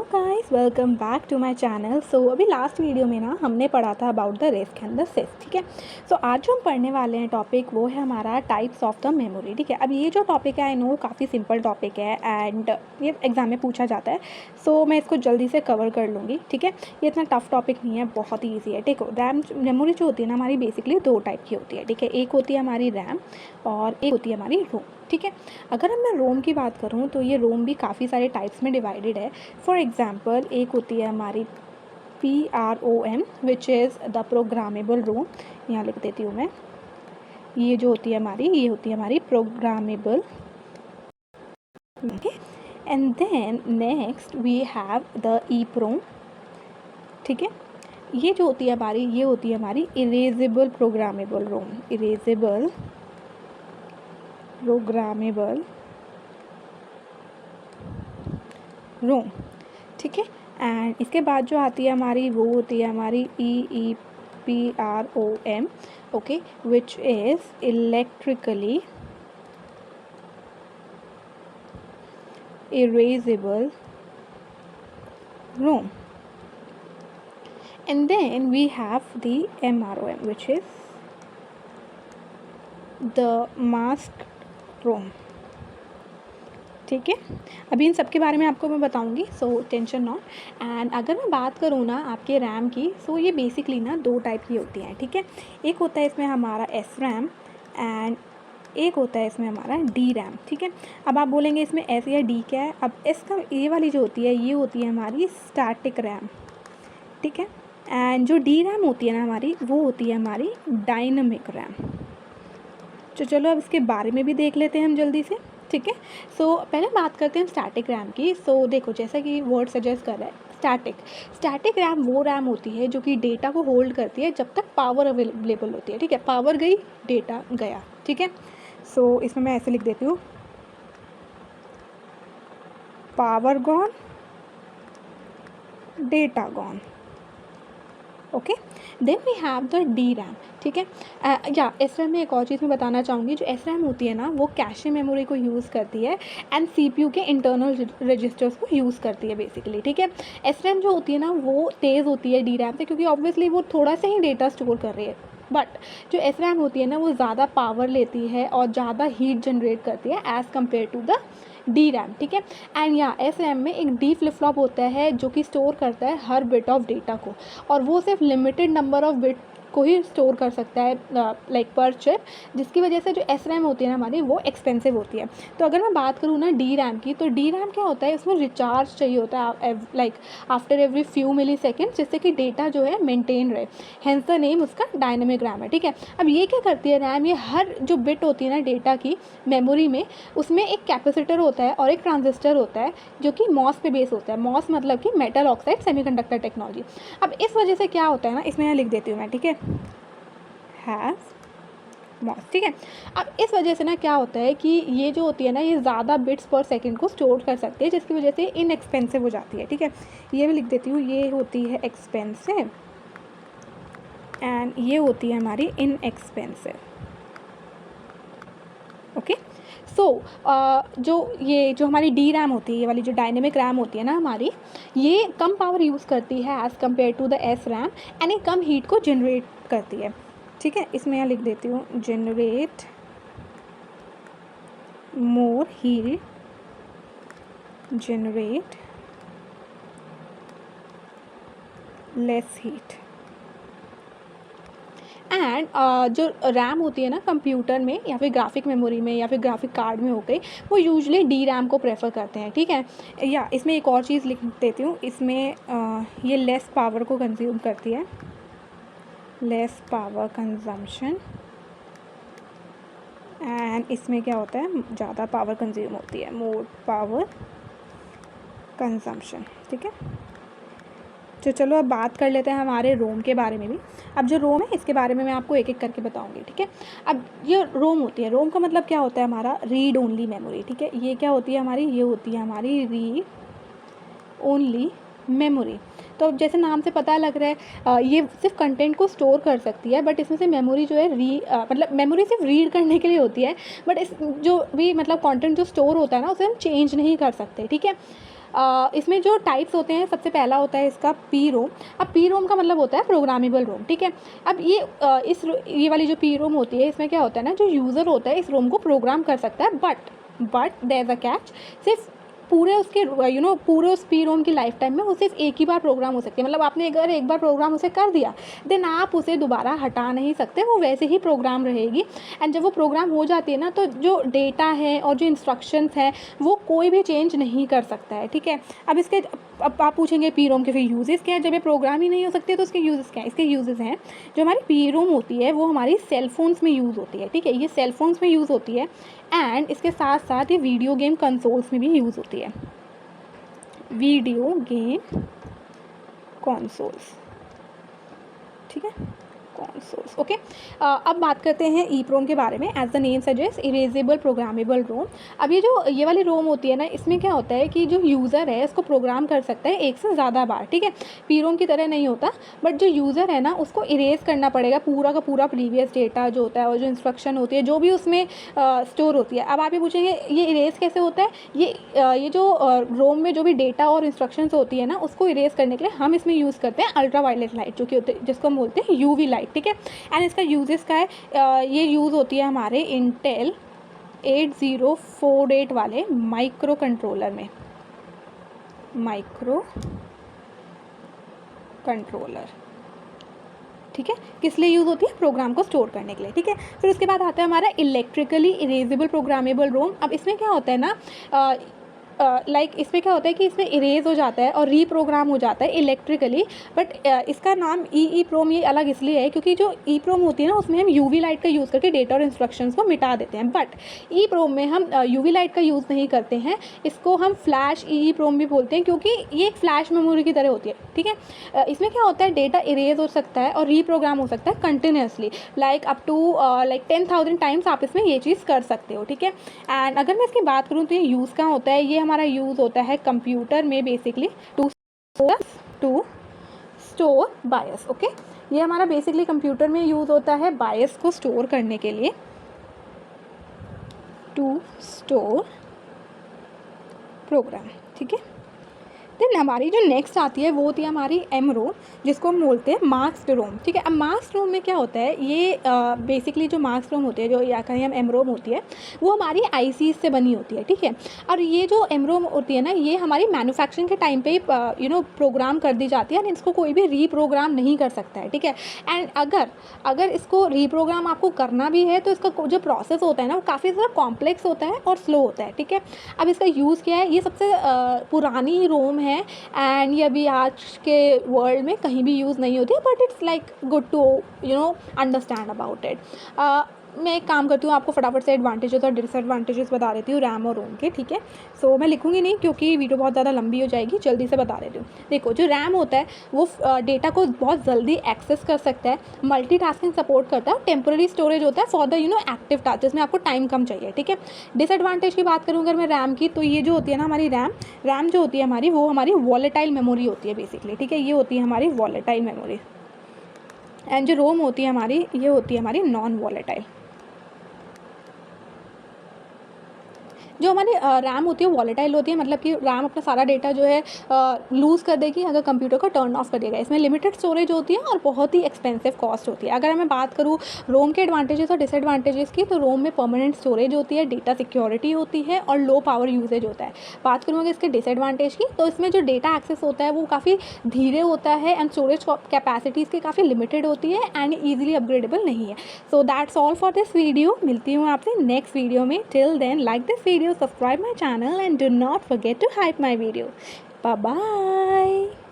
Guys, welcome back to my channel. So अभी last video में ना हमने पढ़ा था about the risk and the sis, ठीक है। सो आज जो हम पढ़ने वाले हैं टॉपिक वो है हमारा टाइप्स ऑफ द मेमोरी, ठीक है। अब ये जो टॉपिक है आई नो काफ़ी सिंपल टॉपिक है एंड ये एग्जाम में पूछा जाता है, सो मैं इसको जल्दी से कवर कर लूँगी, ठीक है। ये इतना टफ टॉपिक नहीं है, बहुत ही ईजी है। देखो, रैम मेमोरी जो होती है ना हमारी बेसिकली दो टाइप की होती है, ठीक है। एक होती है हमारी रैम और एक होती है हमारी रोम, ठीक है। अगर मैं रोम की बात करूँ तो ये रोम भी काफ़ी सारे टाइप्स में डिवाइडेड है। फॉर एग्ज़ाम्पल एक होती है हमारी PROM which is the programmable रोम, यहाँ लिख देती हूँ मैं। ये जो होती है हमारी, ये होती है हमारी programmable, okay. And then next we have the EPROM, ठीक है। ये जो होती है हमारी, ये होती है हमारी इरेजेबल प्रोग्रामेबल रोम, इरेजेबल प्रोग्रामेबल रोम, ठीक है। एंड इसके बाद जो आती है हमारी वो होती है हमारी EEPROM, okay, which is electrically erasable ROM. And then we have the MROM, which is the masked ROM, ठीक है। अभी इन सब के बारे में आपको मैं बताऊंगी, सो टेंशन नॉट। एंड अगर मैं बात करूँ ना आपके रैम की, सो ये बेसिकली ना दो टाइप की होती हैं, ठीक है। एक होता है इसमें हमारा SRAM एंड एक होता है इसमें हमारा DRAM, ठीक है। अब आप बोलेंगे इसमें S या D क्या है। अब इसका ये वाली जो होती है ये होती है हमारी स्टैटिक रैम, ठीक है। एंड जो DRAM होती है ना हमारी, वो होती है हमारी डायनामिक रैम। तो चलो अब इसके बारे में भी देख लेते हैं हम जल्दी से, ठीक है। सो पहले बात करते हैं स्टैटिक रैम की। सो देखो, जैसा कि वर्ड सजेस्ट कर रहा है स्टैटिक रैम वो रैम होती है जो कि डेटा को होल्ड करती है जब तक पावर अवेलेबल होती है, ठीक है। पावर गई, डेटा गया, ठीक है। सो इसमें मैं ऐसे लिख देती हूँ, power gone, data gone, okay. Then we have the DRAM, ठीक है। या SRAM में एक और चीज़ मैं बताना चाहूँगी, जो SRAM होती है ना वो कैशे मेमोरी को यूज़ करती है एंड CPU के इंटरनल रजिस्टर्स को यूज़ करती है बेसिकली, ठीक है। SRAM जो होती है ना वो तेज़ होती है DRAM से, क्योंकि ऑब्वियसली वो थोड़ा सा ही डेटा स्टोर कर रही है। बट जो SRAM होती है ना वो ज़्यादा पावर लेती है और ज़्यादा हीट जनरेट करती है as compare to the DRAM, ठीक है। एंड या SRAM में एक D फ्लिप फ्लॉप होता है जो कि स्टोर करता है हर बिट ऑफ डेटा को, और वो सिर्फ लिमिटेड नंबर ऑफ बिट को ही स्टोर कर सकता है लाइक पर चिप, जिसकी वजह से जो SRAM होती है ना हमारी वो एक्सपेंसिव होती है। तो अगर मैं बात करूँ ना DRAM की, तो DRAM क्या होता है, इसमें रिचार्ज चाहिए होता है लाइक आफ्टर एवरी फ्यू मिली सेकेंड्स, जिससे कि डेटा जो है मेंटेन रहे, हेंस द नेम उसका डायनेमिक रैम है, ठीक है। अब ये क्या करती है रैम, ये हर जो बिट होती है ना डेटा की मेमोरी में, उसमें एक कैपेसिटर होता है और एक ट्रांजिस्टर होता है जो कि मॉस पे बेस होता है। मॉस मतलब कि मेटल ऑक्साइड सेमीकंडक्टर टेक्नोलॉजी। अब इस वजह से क्या होता है ना, इसमें यहाँ लिख देती हूँ मैं, ठीक है, हैव मॉस, ठीक है। अब इस वजह से ना क्या होता है कि ये जो होती है ना ये ज़्यादा बिट्स पर सेकंड को स्टोर कर सकती है, जिसकी वजह से इनएक्सपेंसिव हो जाती है, ठीक है। ये भी लिख देती हूँ, ये होती है एक्सपेंसिव एंड ये होती है हमारी इनएक्सपेंसिव, ओके। सो जो हमारी DRAM होती है, ये वाली जो डायनेमिक रैम होती है ना हमारी, ये कम पावर यूज़ करती है as compare to the SRAM and ये कम हीट को जनरेट करती है, ठीक है। इसमें यहाँ लिख देती हूँ, generate more heat, generate less heat. And जो रैम होती है ना कंप्यूटर में या फिर ग्राफिक मेमोरी में या फिर ग्राफिक कार्ड में हो गई, वो यूजुअली DRAM को प्रेफर करते हैं, ठीक है। या इसमें एक और चीज़ लिख देती हूँ, इसमें ये लेस पावर को कंज्यूम करती है, लेस पावर कंजम्पशन, एंड इसमें क्या होता है, ज़्यादा पावर कंज्यूम होती है, मोर पावर कंजम्पशन, ठीक है। तो चलो अब बात कर लेते हैं हमारे रोम के बारे में भी। अब जो रोम है इसके बारे में मैं आपको एक एक करके बताऊंगी, ठीक है। अब ये रोम होती है, रोम का मतलब क्या होता है हमारा, रीड ओनली मेमोरी, ठीक है। ये क्या होती है हमारी, ये होती है हमारी रीड ओनली मेमोरी। तो अब जैसे नाम से पता लग रहा है ये सिर्फ कंटेंट को स्टोर कर सकती है, बट इसमें से मेमोरी जो है मतलब मेमोरी सिर्फ रीड करने के लिए होती है, बट इस जो भी मतलब कंटेंट जो स्टोर होता है ना उसे हम चेंज नहीं कर सकते, ठीक है। इसमें जो टाइप्स होते हैं, सबसे पहला होता है इसका पी रोम। अब पी रोम का मतलब होता है प्रोग्रामेबल रोम, ठीक है। अब ये वाली जो पी रोम होती है, इसमें क्या होता है ना, जो यूज़र होता है इस रोम को प्रोग्राम कर सकता है, but there is a catch, सिर्फ पूरे उसके पूरे उस पी रोम की लाइफ टाइम में वो सिर्फ एक ही बार प्रोग्राम हो सकती है। मतलब आपने अगर एक बार प्रोग्राम उसे कर दिया, देन आप उसे दोबारा हटा नहीं सकते, वो वैसे ही प्रोग्राम रहेगी। एंड जब वो प्रोग्राम हो जाती है ना, तो जो डेटा है और जो इंस्ट्रक्शंस हैं वो कोई भी चेंज नहीं कर सकता है, ठीक है। अब आप पूछेंगे पी रोम के फिर यूजेस क्या है, जब ये प्रोग्राम ही नहीं हो सकती है तो उसके यूजेस क्या है। इसके यूजेस हैं, जो हमारी पी रोम होती है वो हमारी सेल फोन्स में यूज़ होती है, ठीक है। ये सेल फोन्स में यूज़ होती है, एंड इसके साथ साथ ये वीडियो गेम कंसोल्स में भी यूज़ होती है, वीडियो गेम कंसोल्स, ठीक है, कंसोल्स, ओके। अब बात करते हैं ईप्रोम के बारे में। As the name suggest, erasable programmable ROM. अब ये वाली रोम होती है ना, इसमें क्या होता है कि जो यूज़र है इसको प्रोग्राम कर सकता है एक से ज़्यादा बार, ठीक है। पी रोम की तरह नहीं होता, बट जो यूज़र है ना उसको इरेज करना पड़ेगा पूरा का पूरा प्रीवियस डेटा जो होता है और जो इंस्ट्रक्शन होती है जो भी उसमें स्टोर होती है। अब आप ये पूछेंगे ये इरेज कैसे होता है। ये जो रोम में जो भी डेटा और इंस्ट्रक्शंस होती है ना, उसको इरेज करने के लिए हम इसमें यूज़ करते हैं अल्ट्रा वायलेट लाइट, जो कि होते जिसको हम बोलते हैं यूवी लाइट, ठीक है। एंड इसका यूजेस का है, ये यूज़ होती है हमारे इंटेल 8048 वाले माइक्रो कंट्रोलर में, माइक्रो कंट्रोलर, ठीक है। किस लिए यूज़ होती है, प्रोग्राम को स्टोर करने के लिए, ठीक है। फिर उसके बाद आता है हमारा इलेक्ट्रिकली इरेजेबल प्रोग्रामेबल रोम। अब इसमें क्या होता है ना, इसमें क्या होता है कि इसमें इरेज हो जाता है और रीप्रोग्राम हो जाता है इलेक्ट्रिकली, बट इसका नाम ई प्रोम ये अलग इसलिए है क्योंकि जो ई प्रोम होती है ना उसमें हम यूवी लाइट का यूज़ करके डेटा और इंस्ट्रक्शंस को मिटा देते हैं, बट ई प्रोम में हम यूवी लाइट का यूज़ नहीं करते हैं। इसको हम फ्लैश ई प्रोम भी बोलते हैं क्योंकि ये एक फ्लैश मेमोरी की तरह होती है, ठीक है। इसमें क्या होता है, डेटा इरेज हो सकता है और रीप्रोग्राम हो सकता है कंटिन्यूसली, अप टू 10,000 टाइम्स आप इसमें ये चीज़ कर सकते हो, ठीक है। एंड अगर मैं इसकी बात करूँ तो ये यूज़ कहाँ होता है, ये हमारा यूज़ होता है कंप्यूटर में basically to store BIOS, okay. ये हमारा बेसिकली कंप्यूटर में यूज़ होता है बायस को स्टोर करने के लिए, टू स्टोर प्रोग्राम, ठीक है। देन हमारी जो नेक्स्ट आती है वो होती है हमारी एम रोम, जिसको हम बोलते हैं मास्क्ड रोम, ठीक है। अब मास्क्ड रोम में क्या होता है, ये बेसिकली जो मास्क्ड रोम होती है, जो या कहीं हम एम रोम होती है, वो हमारी आईसीज से बनी होती है, ठीक है। और ये जो एम रोम होती है ना, ये हमारी मैन्युफैक्चरिंग के टाइम पे प्रोग्राम कर दी जाती है, इसको कोई भी रीप्रोग्राम नहीं कर सकता है, ठीक है। एंड अगर इसको रीप्रोग्राम आपको करना भी है तो इसका जो प्रोसेस होता है ना वो काफ़ी ज़्यादा कॉम्प्लेक्स होता है और स्लो होता है, ठीक है। अब इसका यूज़ क्या है, ये सबसे पुरानी रोम है एंड ये अभी आज के वर्ल्ड में कहीं भी यूज़ नहीं होती है, but it's like good to understand about it. मैं एक काम करती हूँ, आपको फटाफट से एडवांटेजेस और डिसएडवांटेजेस बता देती हूँ रैम और रोम के, ठीक है। सो मैं लिखूँगी नहीं क्योंकि वीडियो बहुत ज़्यादा लंबी हो जाएगी, जल्दी से बता देती हूँ। देखो, जो रैम होता है वो डेटा को बहुत जल्दी एक्सेस कर सकता है, मल्टीटास्किंग सपोर्ट करता है, और टेम्पोररी स्टोरेज होता है फॉर द एक्टिव टास्क, जिसमें आपको टाइम कम चाहिए, ठीक है। डिसएडवांटेज की बात करूँ अगर मैं रैम की, तो ये जो होती है ना हमारी रैम जो होती है हमारी, वो हमारी वॉलेटाइल मेमोरी होती है बेसिकली, ठीक है। ये होती है हमारी वॉलेटाइल मेमोरी, एंड जो रोम होती है हमारी, ये होती है हमारी नॉन वॉलेटाइल। जो हमारी रैम होती है वॉलेटाइल होती है, मतलब कि रैम अपना सारा डेटा जो है लूज़ कर देगी अगर कंप्यूटर को टर्न ऑफ कर देगा। इसमें लिमिटेड स्टोरेज होती है और बहुत ही एक्सपेंसिव कॉस्ट होती है। अगर मैं बात करूँ रोम के एडवांटेजेस और डिसएडवांटेजेस की, तो रोम में परमानेंट स्टोरेज होती है, डेटा सिक्योरिटी होती है और लो पावर यूजेज होता है। बात करूँ अगर इसके डिसएडवांटेज की, तो इसमें जो डेटा एक्सेस होता है वो काफ़ी धीरे होता है एंड स्टोरेज कैपेसिटी इसकी काफ़ी लिमिटेड होती है एंड ईजिली अपग्रेडेबल नहीं है। So that's all for this video. मिलती हूँ आपसे नेक्स्ट वीडियो में। Till then, like this video, subscribe my channel and do not forget to hype my video. Bye bye.